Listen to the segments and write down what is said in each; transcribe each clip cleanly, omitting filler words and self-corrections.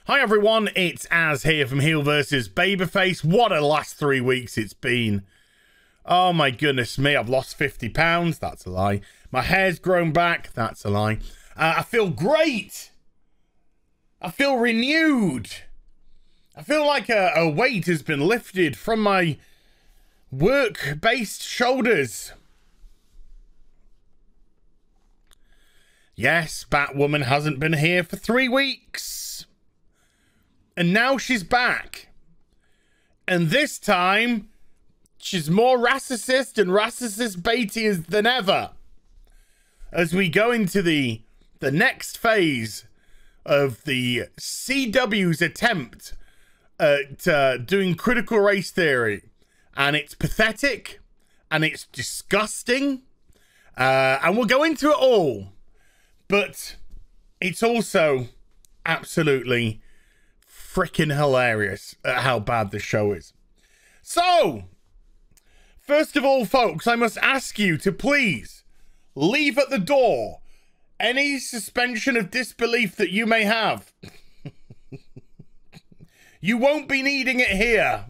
Hi everyone, it's Az here from HeelvsBabyface. What a last 3 weeks it's been. Oh my goodness me, I've lost 50 pounds. That's a lie. My hair's grown back. That's a lie. I feel great. I feel renewed. I feel like a weight has been lifted from my work-based shoulders. Yes, Batwoman hasn't been here for 3 weeks. And now she's back. And this time, she's more racist and racist baity than ever. As we go into the next phase of the CW's attempt at doing critical race theory. And it's pathetic. And it's disgusting. And we'll go into it all. But it's also absolutely freaking hilarious at how bad the show is. So, first of all, folks, I must ask you to please leave at the door any suspension of disbelief that you may have. You won't be needing it here.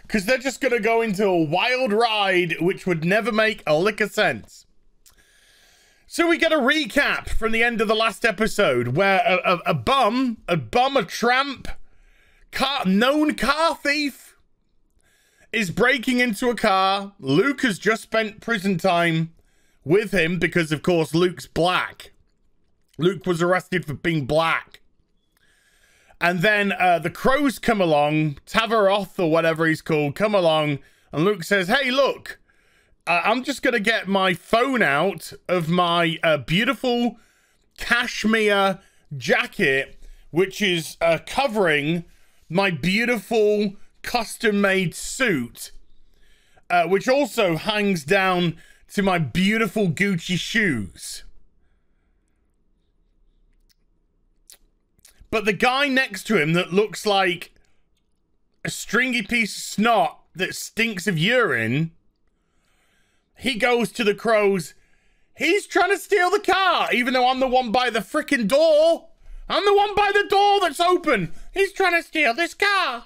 Because they're just going to go into a wild ride which would never make a lick of sense. So we get a recap from the end of the last episode where a tramp, known car thief is breaking into a car. Luke has just spent prison time with him because, of course, Luke's black. Luke was arrested for being black. And then the crows come along, Tavaroth or whatever he's called, come along, and Luke says, hey, look. I'm just going to get my phone out of my beautiful cashmere jacket, which is covering my beautiful custom-made suit, which also hangs down to my beautiful Gucci shoes. But the guy next to him that looks like a stringy piece of snot that stinks of urine, he goes to the crows. He's trying to steal the car, even though I'm the one by the freaking door. I'm the one by the door that's open. He's trying to steal this car.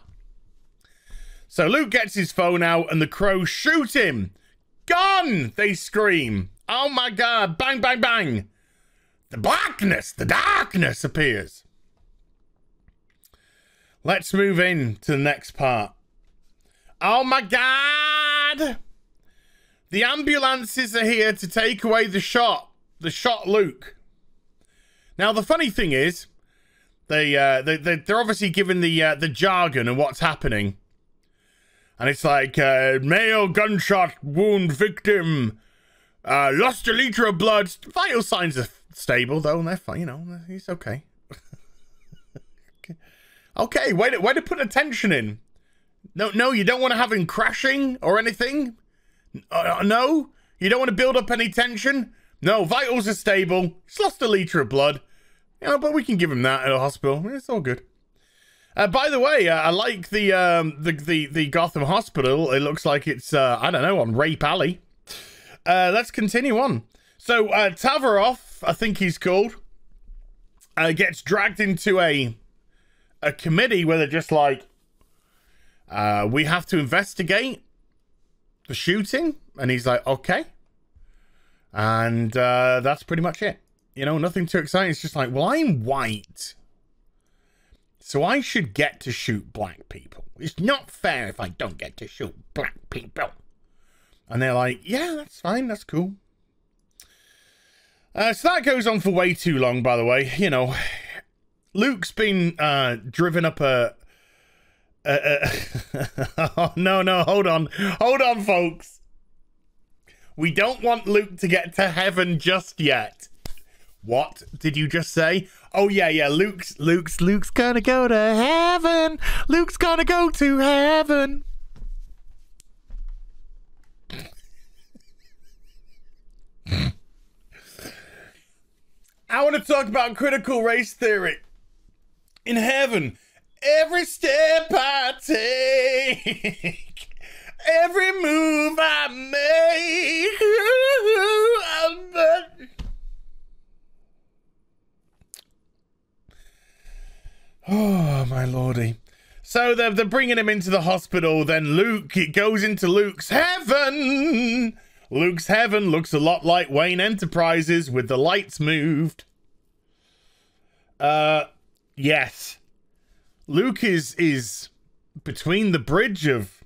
So Luke gets his phone out and the crows shoot him. Gun, they scream. Oh my God, bang, bang, bang. The darkness appears. Let's move in to the next part. Oh my God. The ambulances are here to take away the shot Luke. Now, the funny thing is, they're obviously given the jargon of what's happening. And it's like, male gunshot wound victim, lost a liter of blood. Vital signs are stable, though, and they're fine, you know, he's okay. Okay, way to put attention in. No, you don't want to have him crashing or anything. No? You don't want to build up any tension? No, vitals are stable. He's lost a liter of blood. You know, but we can give him that at a hospital. It's all good. By the way, I like the Gotham Hospital. It looks like it's, I don't know, on Rape Alley. Let's continue on. So, Tavaroth, I think he's called, gets dragged into a committee where they're just like, we have to investigate the shooting, and he's like, okay, and that's pretty much it. You know, nothing too exciting. It's just like, well, I'm white, so I should get to shoot black people. It's not fair if I don't get to shoot black people. And they're like, yeah, that's fine, that's cool. So that goes on for way too long, by the way. You know, Luke's been driven up a oh, no, hold on, folks. We don't want Luke to get to heaven just yet. What did you just say? Oh yeah, Luke's gonna go to heaven. Luke's gonna go to heaven. I want to talk about critical race theory in heaven. Every step I take, every move I make. Oh, my lordy. So they're bringing him into the hospital. Then it goes into Luke's heaven. Luke's heaven looks a lot like Wayne Enterprises with the lights moved. Yes. Luke is between the bridge of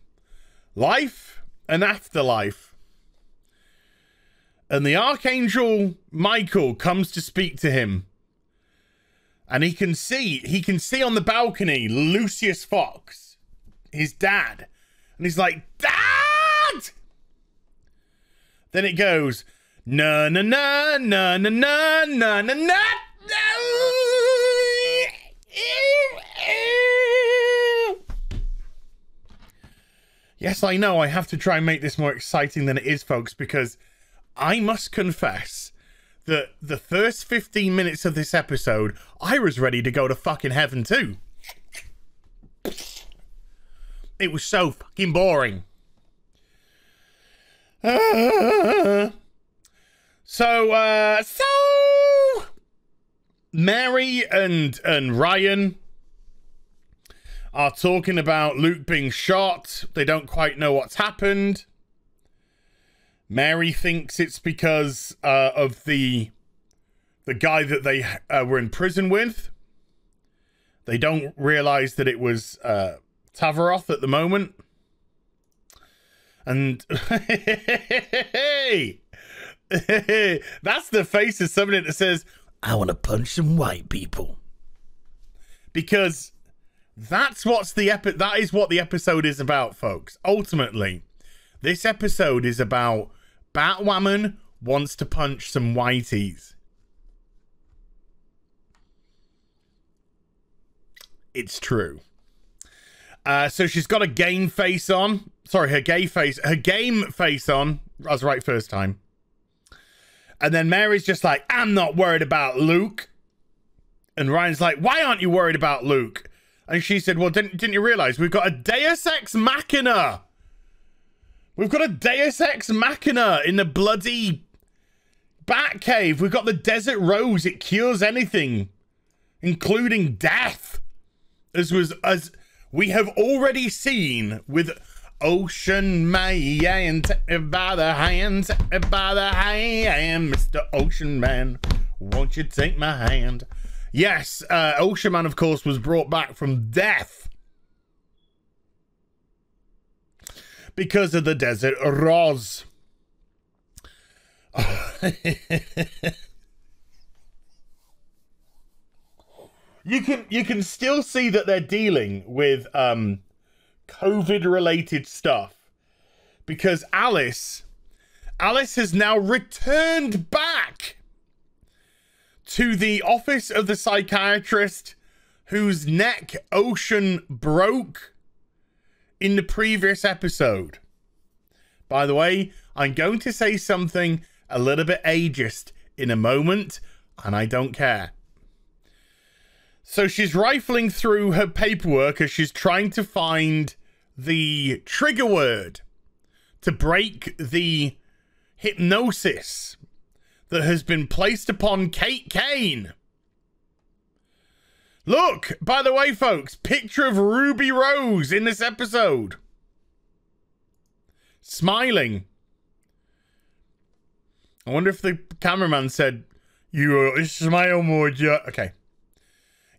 life and afterlife. And the Archangel Michael comes to speak to him. And he can see on the balcony Lucius Fox, his dad. And he's like, Dad! Then it goes, na na na na na na na na na. Yes, I know I have to try and make this more exciting than it is, folks, because I must confess that the first 15 minutes of this episode, I was ready to go to fucking heaven too. It was so fucking boring. So Mary and Ryan are talking about Luke being shot. They don't quite know what's happened. Mary thinks it's because of the guy that they were in prison with. They don't realize that it was Tavaroth at the moment. And hey, that's the face of somebody that says, I want to punch some white people. Because that is what the episode is about, folks. Ultimately, this episode is about Batwoman wants to punch some whiteys. It's true. So she's got a game face on. Sorry, her game face on. I was right first time. And then Mary's just like, I'm not worried about Luke. And Ryan's like, why aren't you worried about Luke? And she said, well, didn't you realize we've got a Deus Ex Machina? We've got a Deus Ex Machina in the bloody Batcave. We've got the Desert Rose. It cures anything, including death. As we have already seen with Ocean Man. By the hand, Mr. Ocean Man, won't you take my hand? Yes, Ocean Man, of course, was brought back from death because of the Desert Rose. You can still see that they're dealing with COVID-related stuff because Alice has now returned back to the office of the psychiatrist whose neck Ocean broke in the previous episode. By the way, I'm going to say something a little bit ageist in a moment, and I don't care. So she's rifling through her paperwork as she's trying to find the trigger word to break the hypnosis that has been placed upon Kate Kane. Look, by the way, folks, picture of Ruby Rose in this episode. Smiling. I wonder if the cameraman said, you smile more, okay.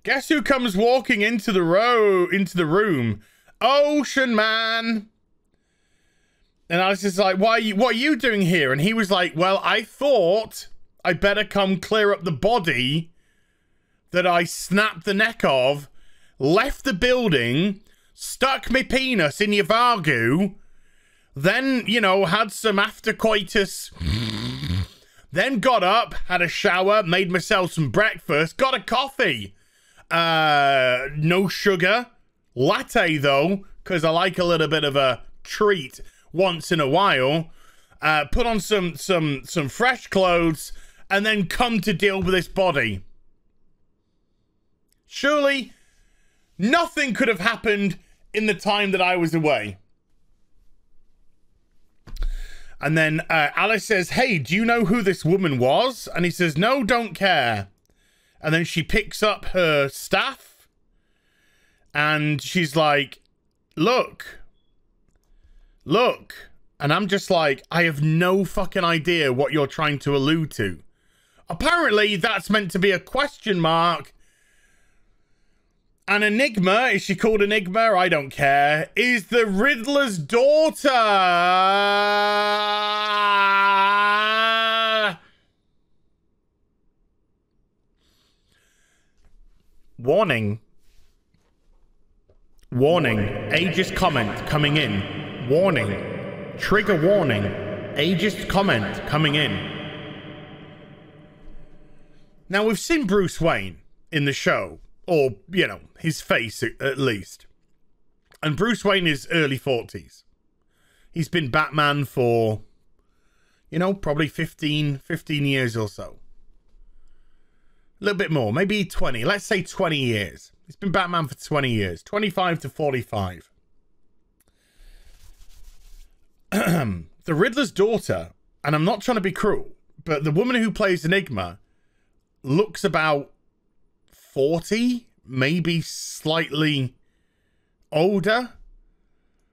Guess who comes walking into the room? Ocean Man. And I was just like, what are you doing here? And he was like, well, I thought I better come clear up the body that I snapped the neck of, left the building, stuck my penis in your vargu, then, you know, had some after coitus, then got up, had a shower, made myself some breakfast, got a coffee. No sugar. Latte, though, because I like a little bit of a treat once in a while. Put on some fresh clothes and then come to deal with this body. Surely nothing could have happened in the time that I was away. And then Alice says, hey, do you know who this woman was? And he says, no, don't care. And then she picks up her staff And she's like, look. And I'm just like, I have no fucking idea what you're trying to allude to. Apparently, that's meant to be a question mark. An enigma, is she called Enigma? I don't care. Is the Riddler's daughter. Warning. Warning. Ageist comment coming in. Warning. Trigger warning. Ageist comment coming in. Now, we've seen Bruce Wayne in the show. Or, you know, his face at least. And Bruce Wayne is early 40s. He's been Batman for, you know, probably 15 years or so. A little bit more, maybe 20. Let's say 20 years. He's been Batman for 20 years. 25 to 45. The Riddler's daughter, and I'm not trying to be cruel, but the woman who plays Enigma looks about 40, maybe slightly older.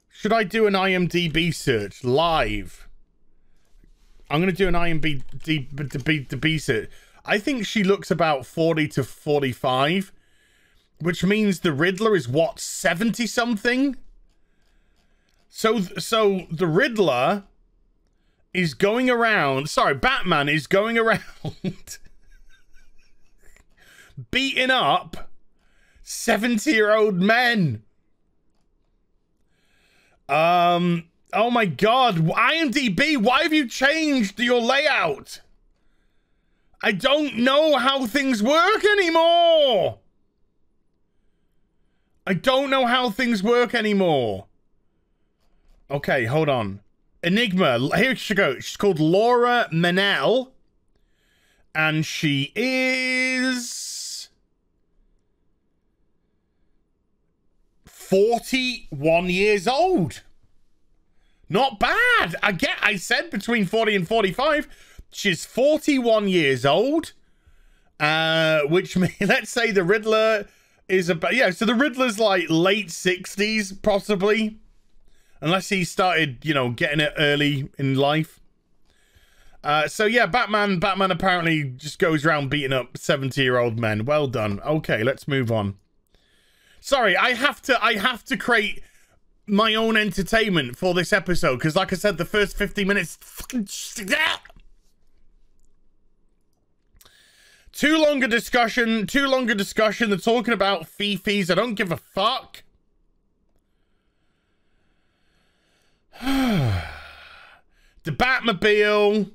Should I do an IMDb search live? I'm going to do an IMDb search. I think she looks about 40 to 45, which means the Riddler is what, 70 something? So the Riddler is going around, sorry, Batman is going around beating up 70-year-old men. Oh my God, IMDb, why have you changed your layout? I don't know how things work anymore. I don't know how things work anymore. Okay, hold on. Enigma, here she goes. She's called Laura Mennell. And she is 41 years old. Not bad. I said between 40 and 45. She's 41 years old. Which means, let's say the Riddler is about, yeah, so the Riddler's like late 60s, possibly. Unless he started, you know, getting it early in life. So yeah, Batman apparently just goes around beating up 70-year-old men. Well done. Okay, let's move on. Sorry, I have to create my own entertainment for this episode, because like I said, the first 50 minutes fucking too long a discussion. They're talking about fifis. I don't give a fuck. The Batmobile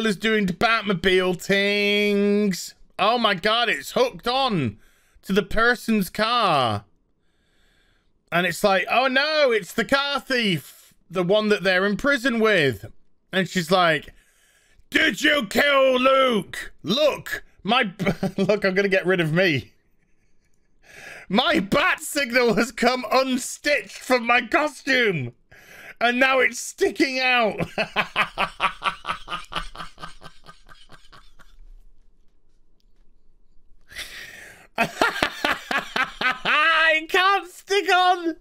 is doing the Batmobile things. Oh my God, it's hooked on to the person's car. And it's like, oh no, it's the car thief. The one that they're in prison with. And she's like, did you kill Luke? Look, look, I'm gonna get rid of me. My bat signal has come unstitched from my costume. And now it's sticking out. It can't stick on.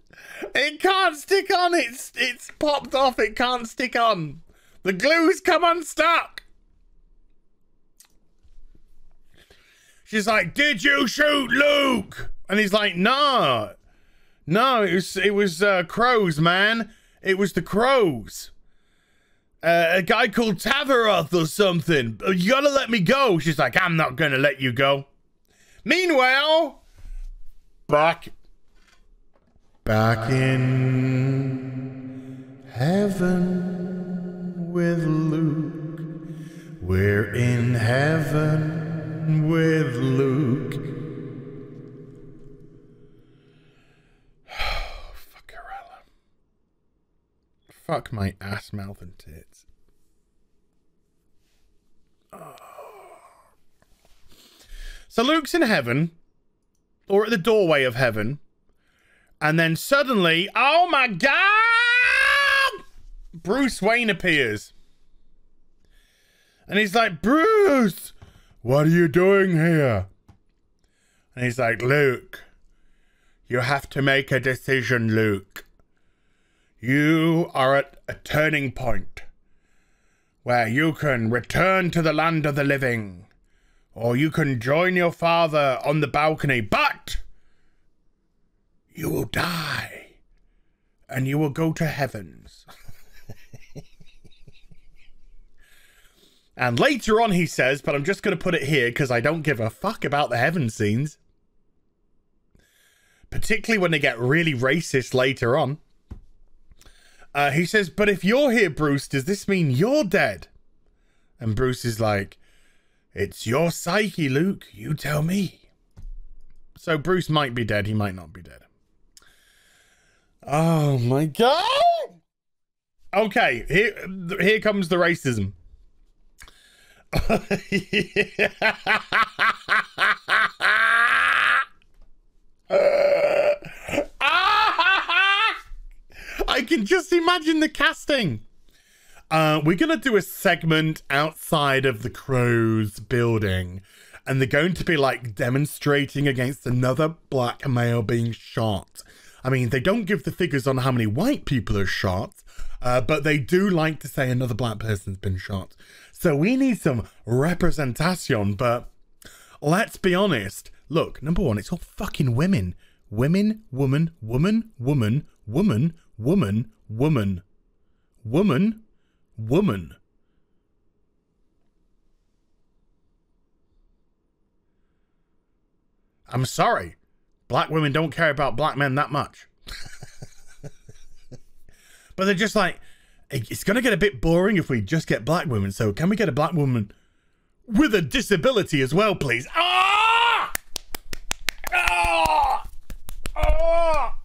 It can't stick on. It's popped off. It can't stick on. The glue's come unstuck. She's like, did you shoot Luke? And he's like, no, it was crows, man. It was the crows. A guy called Tavaroth or something. You gotta let me go. She's like, I'm not gonna let you go. Meanwhile, back in heaven with Luke. We're in heaven with Luke. Fuck my ass, mouth, and tits. Oh. So Luke's in heaven, or at the doorway of heaven, and then suddenly, oh my God! Bruce Wayne appears. And he's like, Bruce, what are you doing here? And he's like, Luke, You have to make a decision, Luke. You are at a turning point where you can return to the land of the living, or you can join your father on the balcony, but you will die and you will go to heavens. And later on he says, but I'm just going to put it here because I don't give a fuck about the heaven scenes. Particularly when they get really racist later on. He says, but if you're here, Bruce, does this mean you're dead? And Bruce is like, it's your psyche, Luke. You tell me. So Bruce might be dead. He might not be dead. Oh, my God. Okay, here comes the racism. I can just imagine the casting. We're gonna do a segment outside of the Crow's building, and they're going to be like demonstrating against another black male being shot. I mean, they don't give the figures on how many white people are shot, but they do like to say another black person's been shot. So we need some representation, but let's be honest. Look, number one, it's all fucking women. Women, woman, woman, woman, woman, woman, woman, woman, woman. I'm sorry. Black women don't care about black men that much. But they're just like, it's going to get a bit boring if we just get black women. So can we get a black woman with a disability as well, please? Ah! Ah! Ah!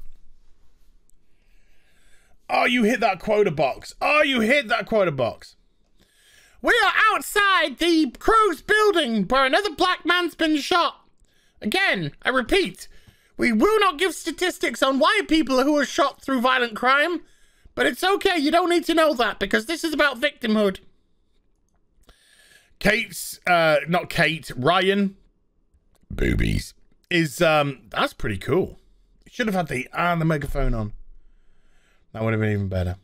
Oh, you hit that quota box. Oh, you hit that quota box. We are outside the Crow's building where another black man's been shot. Again, I repeat, we will not give statistics on white people who are shot through violent crime. But it's okay, you don't need to know that, because this is about victimhood. Ryan, boobies, is, that's pretty cool. Should have had the megaphone on. That would have been even better.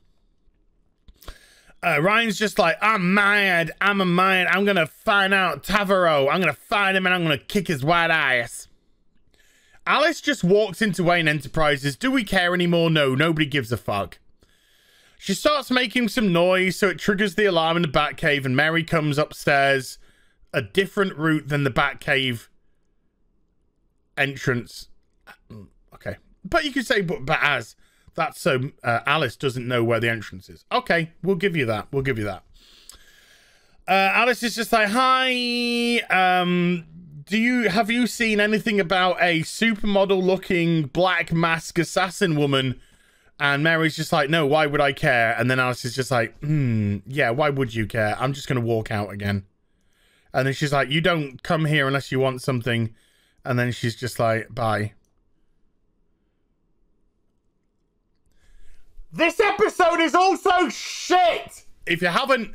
Ryan's just like, I'm mad, I'm going to find out Tavaro. I'm going to find him and I'm going to kick his white ass. Alice just walks into Wayne Enterprises. Do we care anymore? No, nobody gives a fuck. She starts making some noise, so it triggers the alarm in the Batcave, and Mary comes upstairs a different route than the Batcave entrance. Okay. But you could say, but as. That's so Alice doesn't know where the entrance is. Okay, we'll give you that. We'll give you that. Alice is just like, hi. Have you seen anything about a supermodel-looking black mask assassin woman? And Mary's just like, no, why would I care? And then Alice is just like, yeah, why would you care? I'm just going to walk out again. And then she's like, you don't come here unless you want something. And then she's just like, bye. This episode is also shit! If you haven't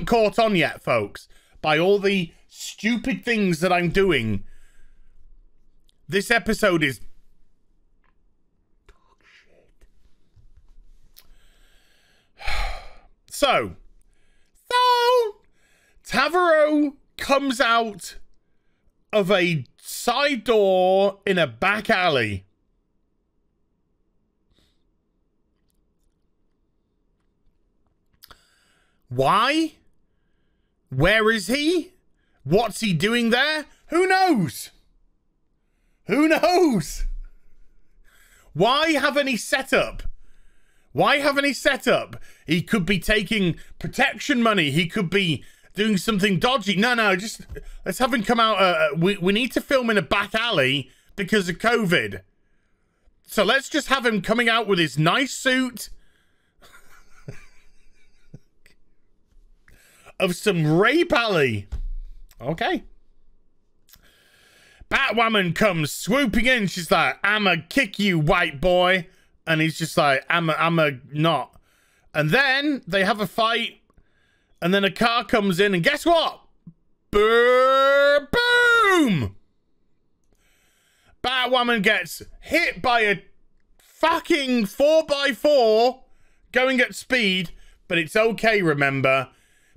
caught on yet, folks, by all the stupid things that I'm doing, this episode is So Tavaro comes out of a side door in a back alley. Why? Where is he? What's he doing there? Who knows? Who knows? Why have any setup? Why have any setup? He could be taking protection money. He could be doing something dodgy. No, just let's have him come out. We need to film in a back alley because of COVID. So let's just have him coming out with his nice suit of some rape alley. Okay. Batwoman comes swooping in. She's like, I'ma kick you, white boy. And he's just like, I'm a not. And then they have a fight. And then a car comes in. And guess what? Boom! Batwoman gets hit by a fucking 4x4 going at speed, but it's okay, remember,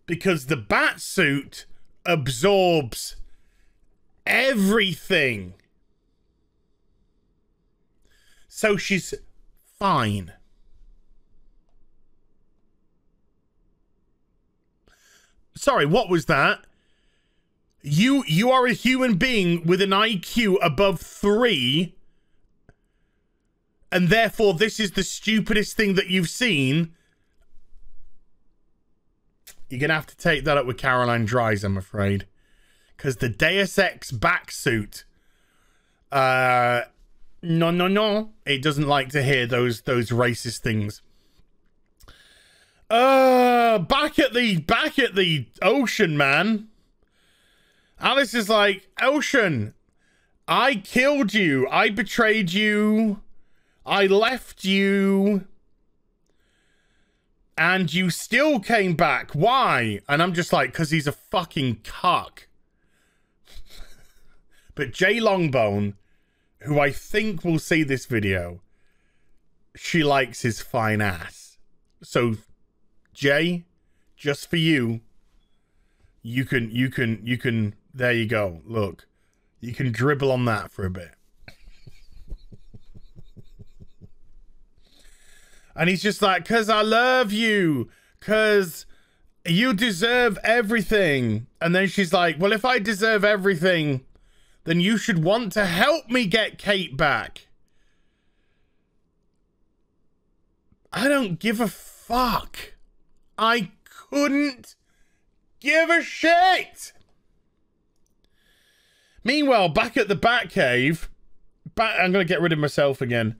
because the bat suit absorbs everything. So she's fine. Sorry, what was that? You are a human being with an IQ above 3, and therefore this is the stupidest thing that you've seen. You're gonna have to take that up with Caroline Dries, I'm afraid, because the Deus Ex back suit, no, it doesn't like to hear those racist things. Back at the ocean, man. Alice is like, Ocean, I killed you. I betrayed you. I left you. And you still came back. Why? And I'm just like, because he's a fucking cuck. But Jay Longbone, who I think will see this video, she likes his fine ass. So, Jay, just for you, you can, there you go. Look, you can dribble on that for a bit. And he's just like, because I love you, because you deserve everything. And then she's like, well, if I deserve everything, then you should want to help me get Kate back. I don't give a fuck. I couldn't give a shit. Meanwhile, back at the Batcave, I'm going to get rid of myself again.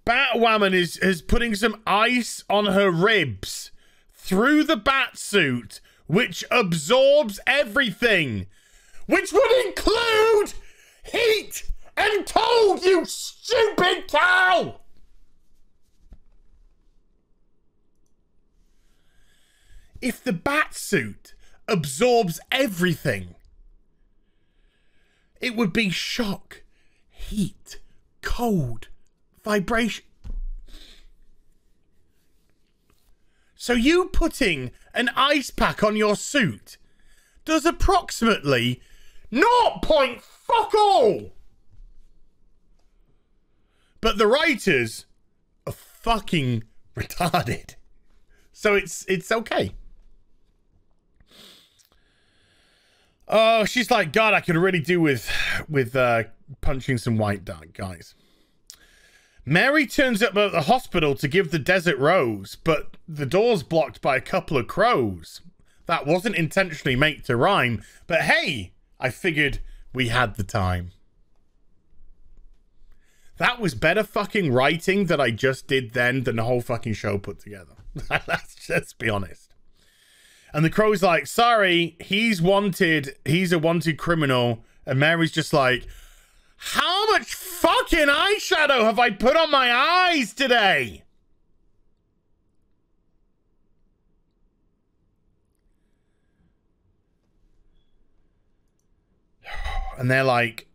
Batwoman is putting some ice on her ribs through the bat suit, which absorbs everything, which would include heat and cold, you stupid cow! If the bat suit absorbs everything, it would be shock, heat, cold, vibration. So you putting an ice pack on your suit does approximately 0. Fuck all. But the writers are fucking retarded. So it's okay. Oh, she's like, God, I could really do with punching some white guys. Mary turns up at the hospital to give the desert rose, but the door's blocked by a couple of crows. That wasn't intentionally made to rhyme, but hey, I figured we had the time. That was better fucking writing that I just did then than the whole fucking show put together. Let's be honest. And the crow's like, sorry, he's wanted. He's a wanted criminal. And Mary's just like, how much fucking eyeshadow have I put on my eyes today? And they're like,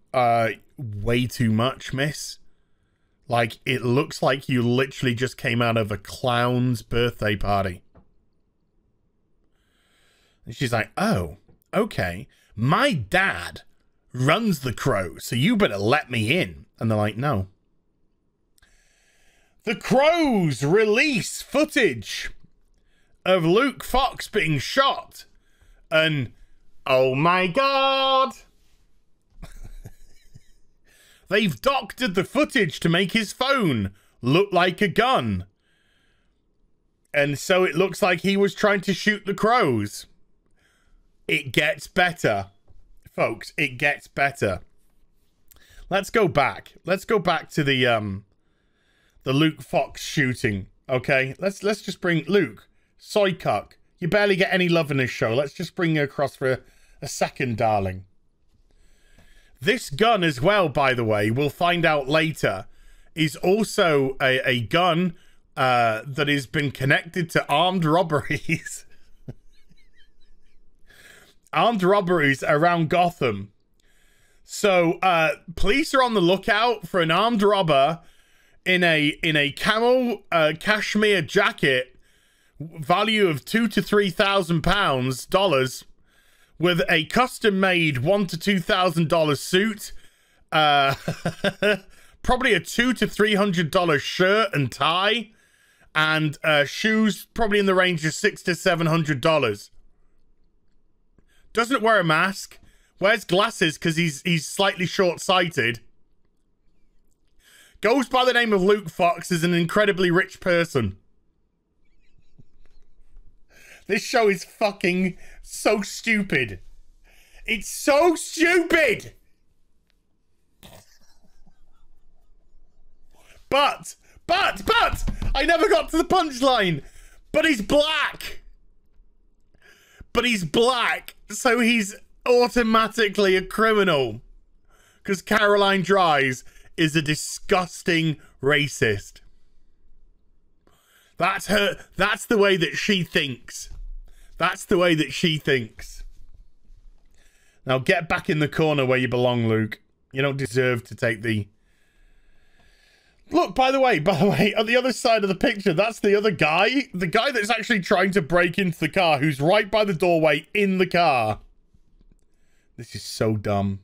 way too much, miss. Like, it looks like you literally just came out of a clown's birthday party. And she's like, oh, okay. My dad runs the Crow, so you better let me in. And they're like, no. The Crows release footage of Luke Fox being shot. And, oh my God. They've doctored the footage to make his phone look like a gun. And so it looks like he was trying to shoot the crows. It gets better. Folks, it gets better. Let's go back. Let's go back to the Luke Fox shooting. Okay? Let's just bring Luke, soy cuck. You barely get any love in this show. Let's just bring you across for a second, darling. This gun as well, by the way, we'll find out later, is also a gun that has been connected to armed robberies. Armed robberies around Gotham. So police are on the lookout for an armed robber in a camel cashmere jacket, value of $2,000 to $3,000 with a custom-made $1,000 to $2,000 suit, probably a $200 to $300 shirt and tie, and shoes probably in the range of $600 to $700. Doesn't wear a mask, wears glasses because he's slightly short-sighted. Goes by the name of Luke Fox, is an incredibly rich person. This show is fucking so stupid. It's so stupid. But, I never got to the punchline. But he's black. But he's black, so he's automatically a criminal. Because Caroline Dries is a disgusting racist. That's her. That's the way that she thinks. That's the way that she thinks. Now get back in the corner where you belong, Luke. You don't deserve to take the... Look, by the way, on the other side of the picture, that's the other guy. The guy that's actually trying to break into the car, who's right by the doorway in the car. This is so dumb.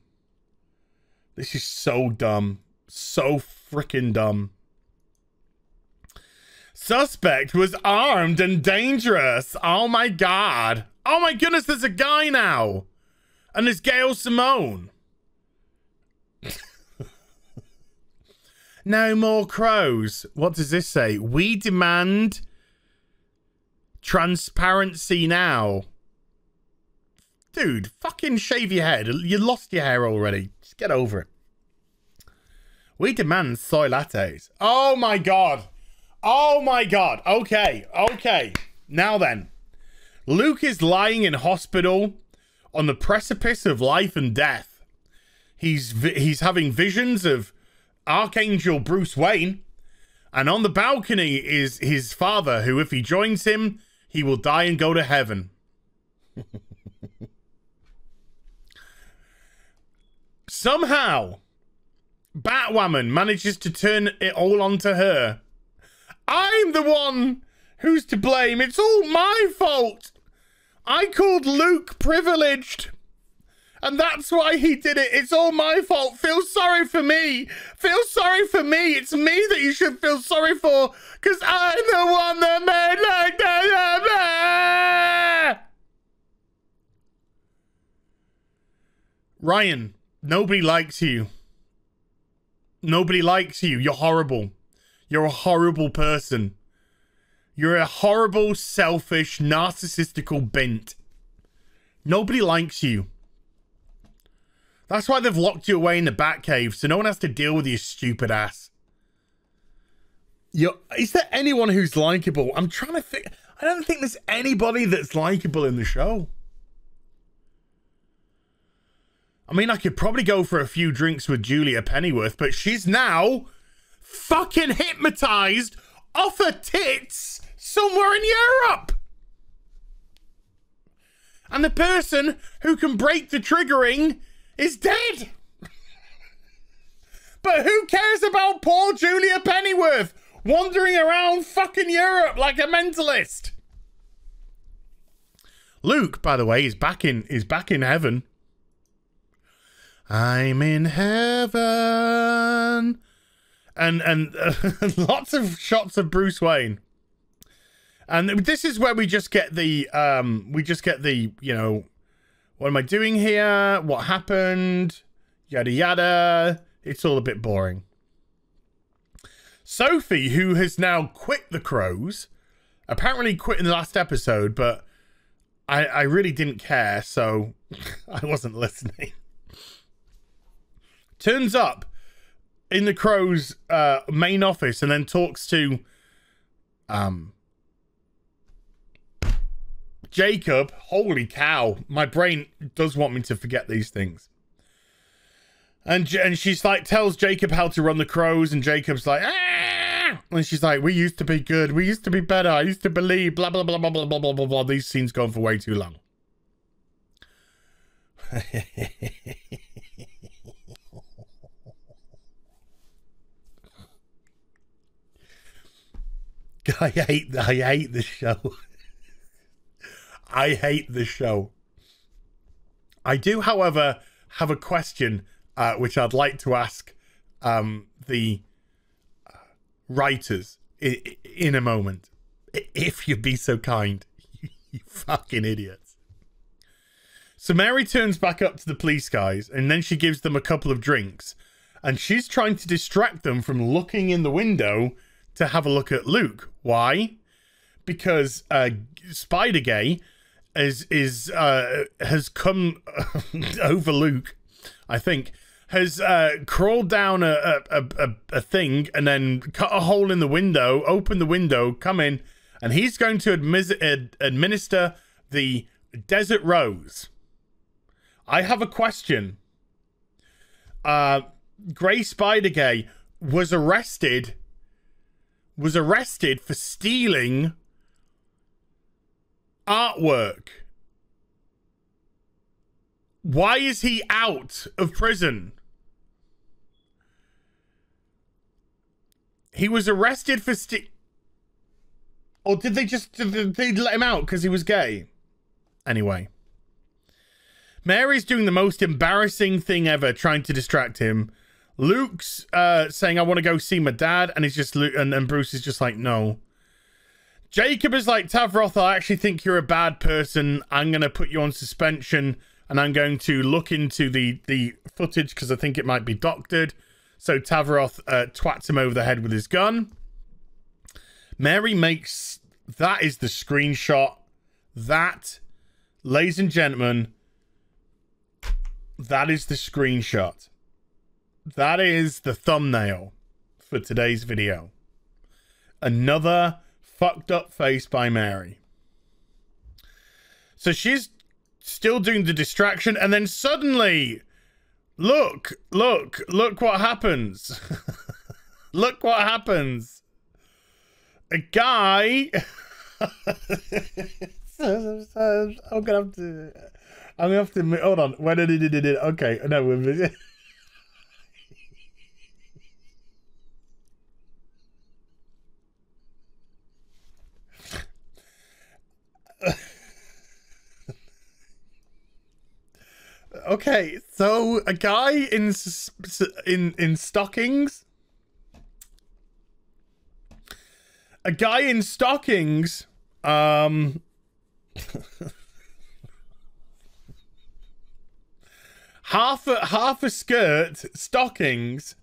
This is so dumb. So freaking dumb. Suspect was armed and dangerous. Oh my god. Oh my goodness, there's a guy now. And there's Gail Simone. No more crows. What does this say? We demand transparency now. Dude, fucking shave your head. You lost your hair already. Just get over it. We demand soy lattes. Oh my god. Oh my god. Okay. Okay. Now then. Luke is lying in hospital on the precipice of life and death. He's having visions of Archangel Bruce Wayne. And on the balcony is his father, who, if he joins him, he will die and go to heaven. Somehow, Batwoman manages to turn it all onto her. I'm the one who's to blame. It's all my fault. I called Luke privileged. And that's why he did it. It's all my fault. Feel sorry for me. Feel sorry for me. It's me that you should feel sorry for. Because I'm the one that made like that. Ryan, nobody likes you. Nobody likes you. You're horrible. You're a horrible person. You're a horrible, selfish, narcissistical bint. Nobody likes you. That's why they've locked you away in the Batcave, so no one has to deal with your stupid ass. Is there anyone who's likable? I'm trying to think. I don't think there's anybody that's likable in the show. I mean, I could probably go for a few drinks with Julia Pennyworth, but she's now fucking hypnotized off her tits somewhere in Europe. And the person who can break the triggering is dead. But who cares about poor Julia Pennyworth wandering around fucking Europe like a mentalist? Luke, by the way, is back in heaven. I'm in heaven. And lots of shots of Bruce Wayne. And this is where we just get the you know, what am I doing here? What happened? Yada yada. It's all a bit boring. Sophie, who has now quit the Crows, apparently quit in the last episode, but I really didn't care, so I wasn't listening. Turns up in the Crows' main office and then talks to Jacob. Holy cow, my brain does want me to forget these things. And she's like, tells Jacob how to run the Crows, and Jacob's like, ah! And she's like, we used to be good, we used to be better, I used to believe, blah blah blah blah blah blah blah blah blah. These scenes go on for way too long. I hate the show. I hate the show. I do, however, have a question which I'd like to ask the writers in a moment, if you'd be so kind. You fucking idiots. So Mary turns back up to the police guys, and then she gives them a couple of drinks, and she's trying to distract them from looking in the window to have a look at Luke. Why? Because Spider-Gay has come over Luke, I think, has crawled down a thing and then cut a hole in the window, open the window, come in, and he's going to administer the Desert Rose. I have a question. Grey Spider-Gay was arrested for stealing artwork. Why is he out of prison? He was arrested for or did they let him out because he was gay? Anyway. Mary's doing the most embarrassing thing ever, trying to distract him. Luke's saying, I want to go see my dad, and he's just and Bruce is just like, no. Jacob is like, Tavroth, I actually think you're a bad person. I'm going to put you on suspension, and I'm going to look into the footage because I think it might be doctored. So Tavroth twats him over the head with his gun. Mary makes... That is the screenshot. That, ladies and gentlemen, that is the screenshot. That is the thumbnail for today's video. Another fucked up face by Mary. So she's still doing the distraction, and then suddenly, look what happens. Look what happens. A guy... I'm gonna have to hold on. When did it? Okay, no. Okay, so a guy in stockings. A guy in stockings. half a skirt, stockings,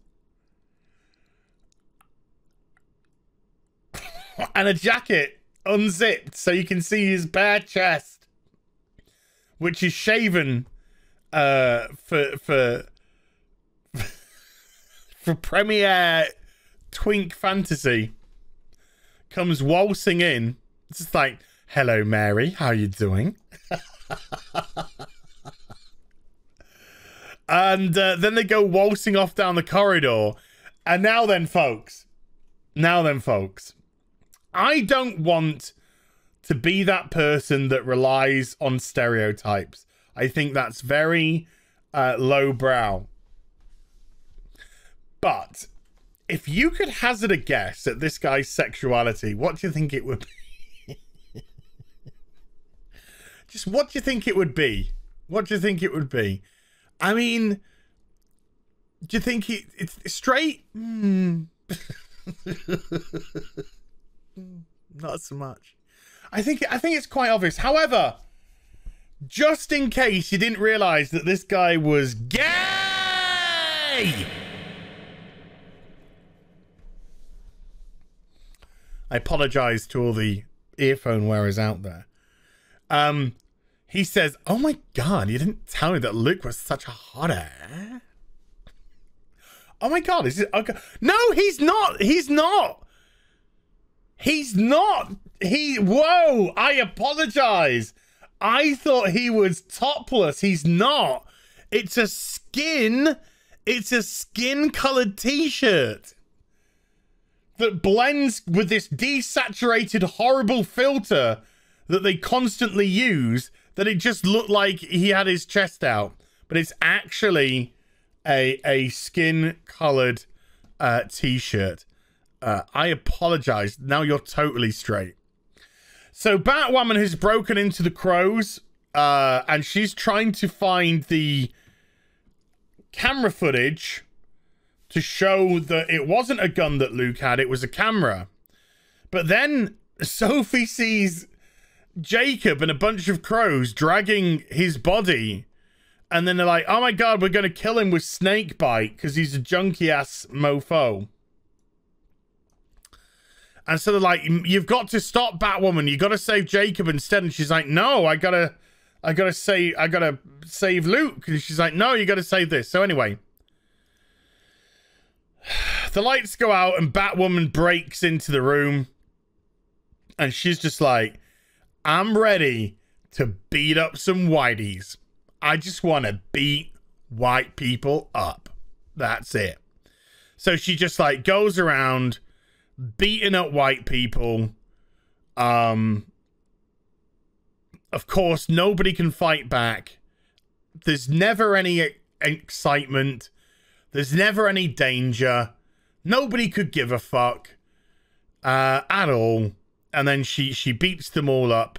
and a jacket unzipped so you can see his bare chest, which is shaven for premiere twink fantasy, comes waltzing in. It's just like, hello Mary, how you doing? And then they go waltzing off down the corridor. And now then, folks, I don't want to be that person that relies on stereotypes. I think that's very lowbrow. But if you could hazard a guess at this guy's sexuality, what do you think it would be? Just what do you think it would be? What do you think it would be? I mean, do you think it's straight? Not so much. I think it's quite obvious. However, just in case you didn't realize that this guy was gay, I apologize to all the earphone wearers out there. He says, oh my God, you didn't tell me that Luke was such a hothead. Oh my God, is it okay? No, he's not. He's not. He's not. Whoa, I apologize. I thought he was topless. He's not. It's a skin colored t-shirt that blends with this desaturated horrible filter that they constantly use, that it just looked like he had his chest out, but it's actually a skin colored t-shirt. I apologize. Now you're totally straight. So Batwoman has broken into the crows, and she's trying to find the camera footage to show that it wasn't a gun that Luke had, it was a camera. But then Sophie sees Jacob and a bunch of crows dragging his body, and then they're like, oh my god, we're going to kill him with snake bite because he's a junky ass mofo. And so they're like, you've got to stop Batwoman, you got to save Jacob instead. And she's like, no, I gotta save Luke. And she's like, no, you gotta save this. So anyway, the lights go out and Batwoman breaks into the room, and she's just like, I'm ready to beat up some whiteys. I just want to beat white people up. That's it. So she just like goes around beating up white people. Of course, nobody can fight back. There's never any excitement. There's never any danger. Nobody could give a fuck at all. And then she beats them all up.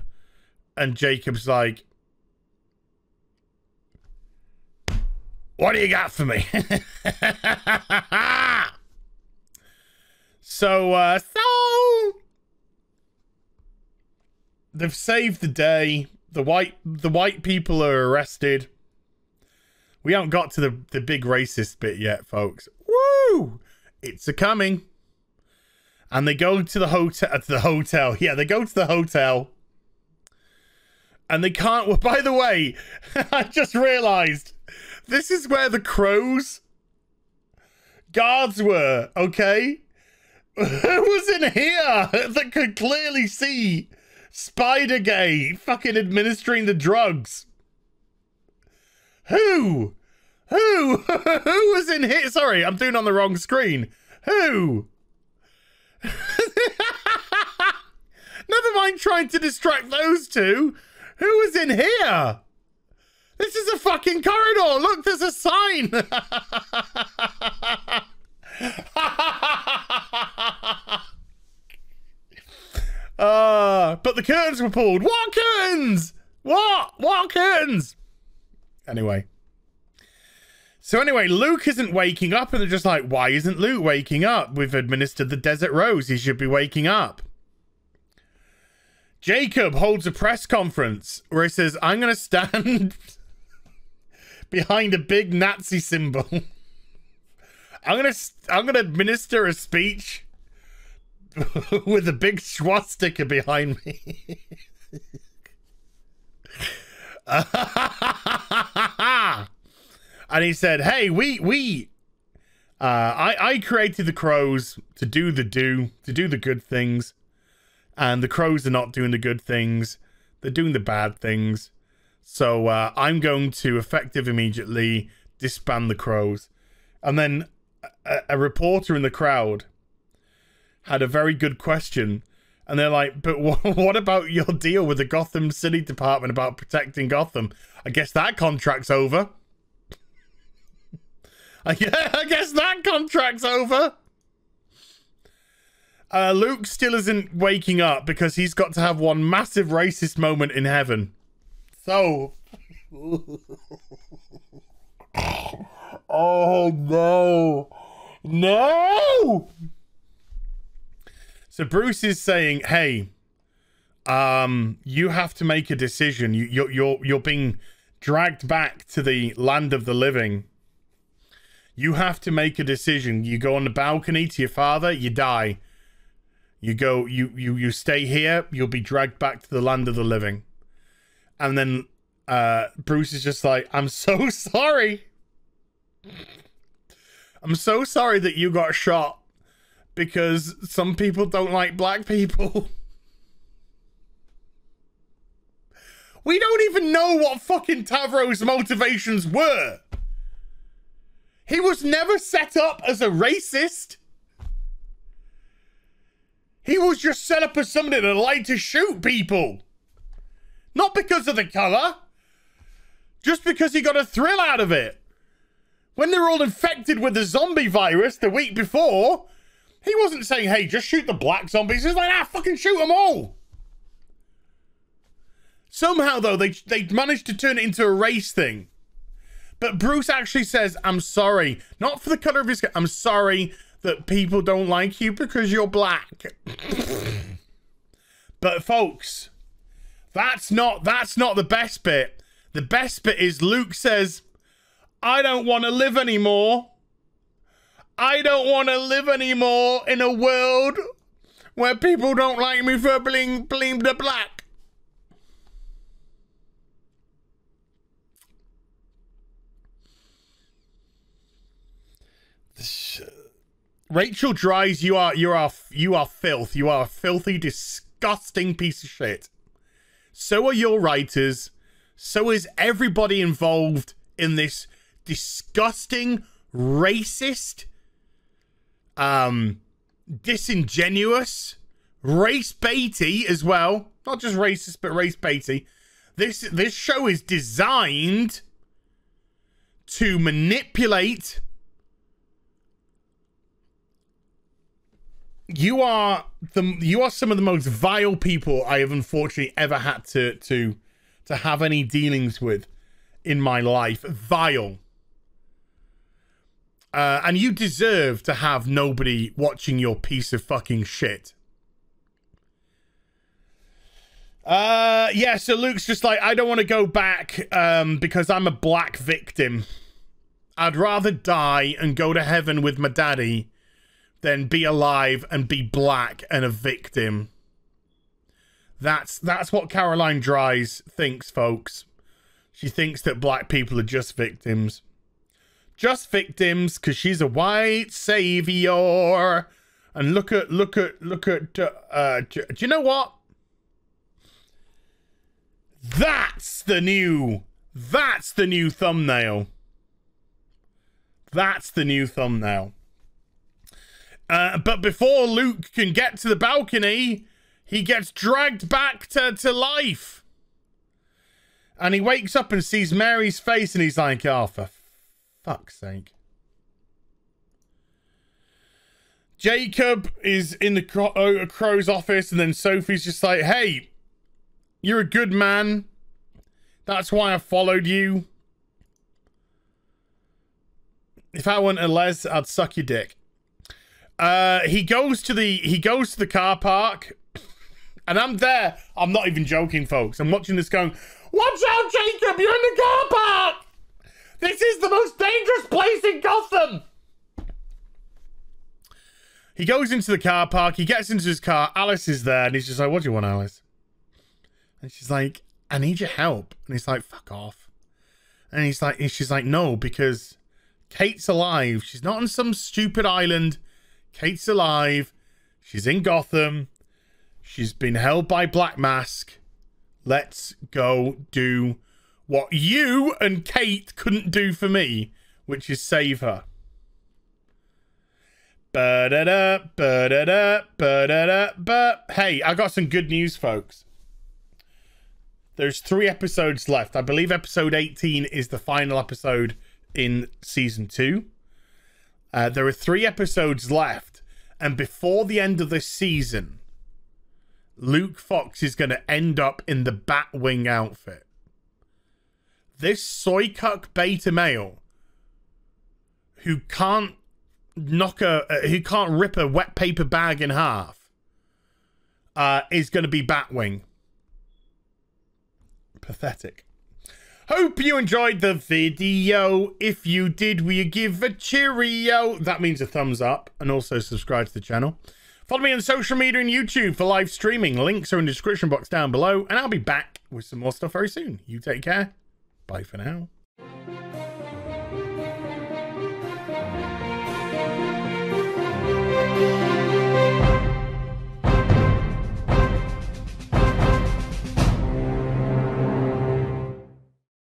And Jacob's like, what do you got for me? So they've saved the day. The white people are arrested. We haven't got to the big racist bit yet, folks. Woo! It's a coming. And they go to the hotel. Yeah, they go to the hotel. And they can't... Well, by the way, I just realized this is where the crows guards were, okay? Who was in here that could clearly see Spider-Gay fucking administering the drugs? Who? Who was in here? Sorry, I'm doing on the wrong screen. Who? Never mind trying to distract those two. Who was in here? This is a fucking corridor. Look, there's a sign. But the curtains were pulled. What curtains? What curtains? Anyway. So anyway, Luke isn't waking up, and they're just like, why isn't Luke waking up? We've administered the Desert Rose. He should be waking up. Jacob holds a press conference where he says, I'm going to stand behind a big Nazi symbol. I'm going to administer a speech with a big swastika behind me. And he said, hey, I created the crows to do the good things. And the crows are not doing the good things. They're doing the bad things. So I'm going to effective immediately disband the crows. And then a reporter in the crowd had a very good question. And they're like, but what about your deal with the Gotham City Department about protecting Gotham? I guess that contract's over. I guess that contract's over. Luke still isn't waking up because he's got to have one massive racist moment in heaven. So... oh, no. No! So Bruce is saying, hey, you have to make a decision. You're being dragged back to the land of the living. You have to make a decision. You go on the balcony to your father, you die. You go, you stay here, you'll be dragged back to the land of the living. And then Bruce is just like, I'm so sorry. I'm so sorry that you got shot because some people don't like black people. We don't even know what fucking Tavro's motivations were. He was never set up as a racist. He was just set up as somebody that liked to shoot people. Not because of the color. Just because he got a thrill out of it. When they were all infected with the zombie virus the week before, He wasn't saying, hey, just shoot the black zombies. He's like, ah, fucking shoot them all. Somehow, though, they managed to turn it into a race thing. But Bruce actually says, I'm sorry. Not for the color of his skin. I'm sorry that people don't like you because you're black. But, folks, that's not the best bit. The best bit is Luke says, I don't want to live anymore. I don't want to live anymore in a world where people don't like me for being the black. Rachel Dries, you are filth. You are a filthy, disgusting piece of shit. So are your writers. So is everybody involved in this disgusting, racist, disingenuous, race baity as well. Not just racist, but race baity. This show is designed to manipulate. You are some of the most vile people I have unfortunately ever had to have any dealings with in my life. Vile. And you deserve to have nobody watching your piece of fucking shit. Yeah, so Luke's just like, I don't want to go back because I'm a black victim. I'd rather die and go to heaven with my daddy than be alive and be black and a victim. That's what Caroline Dries thinks, folks. She thinks that black people are just victims. Just victims, because she's a white savior. And look at, do you know what? That's the new thumbnail. That's the new thumbnail. But before Luke can get to the balcony, he gets dragged back to life. And he wakes up and sees Mary's face and he's like, oh, for fuck's sake. Jacob is in the Crow's office and then Sophie's just like, hey, you're a good man. That's why I followed you. If I weren't a les, I'd suck your dick. He goes to the car park, and I'm there. I'm not even joking, folks. I'm watching this going, watch out, Jacob! You're in the car park! This is the most dangerous place in Gotham! He goes into the car park. He gets into his car. Alice is there, and he's just like, what do you want, Alice? And she's like, I need your help. And he's like, fuck off. And she's like, no, because Kate's alive. She's not on some stupid island. Kate's alive. She's in Gotham. She's been held by Black Mask. Let's go do what you and Kate couldn't do for me, which is save her. Ba-da-da, ba-da-da, ba-da-da, ba. Hey, I got some good news, folks. There's 3 episodes left. I believe episode 18 is the final episode in season 2. There are 3 episodes left, and before the end of this season, Luke Fox is going to end up in the Batwing outfit. This soy cuck beta male who can't rip a wet paper bag in half is going to be Batwing. Pathetic. Hope you enjoyed the video. If you did, will you give a cheerio? That means a thumbs up, and also subscribe to the channel. Follow me on social media and YouTube for live streaming. Links are in the description box down below, and I'll be back with some more stuff very soon. You take care. Bye for now.